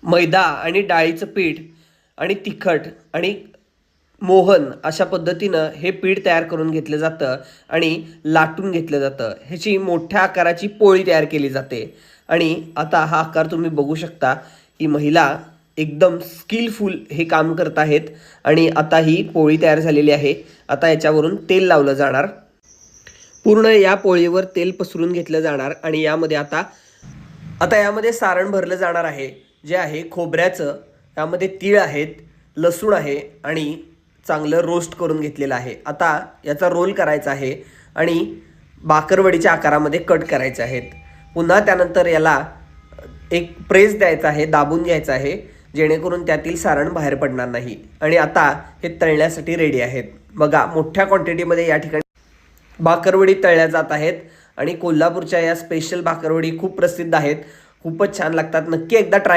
मैदा आणि डाळीचं पीठ आणि तिखट आणि मोहन अशा पद्धतीनं हे पीठ तयार करून घेतलं जातं आणि लाटून घेतलं जातं. ह्याची मोठ्या आकाराची पोळी तयार केली जाते. आणि आता हा आकार तुम्ही बघू शकता की महिला एकदम स्किलफुल हे काम करत आहेत. आणि आता ही पोळी तयार झालेली आहे. आता याच्यावरून तेल लावलं जाणार. पूर्ण या पोळीवर तेल पसरून घेतलं जाणार आणि यामध्ये आता आता यामध्ये सारण भरलं जाणार आहे, जे आहे खोबऱ्याचं. यामध्ये तीळ आहेत, लसूण आहे आणि चांगलं रोस्ट करून घेतलेलं आहे. आता याचा रोल करायचा आहे आणि बाकरवडीच्या आकारामध्ये कट करायचे आहेत. पुन्हा त्यानंतर याला एक प्रेस द्यायचा आहे, दाबून घ्यायचं आहे, जेणेकरून त्यातील सारण बाहेर पडणार नाही. आणि आता हे तळण्यासाठी रेडी आहेत. बघा, मोठ्या क्वांटिटीमध्ये या ठिकाणी भाकरवडी तळल्या जात आहेत. आणि कोल्हापूरच्या या स्पेशल भाकरवडी खूप प्रसिद्ध आहेत, खूपच छान लागतात. नक्की एकदा ट्राय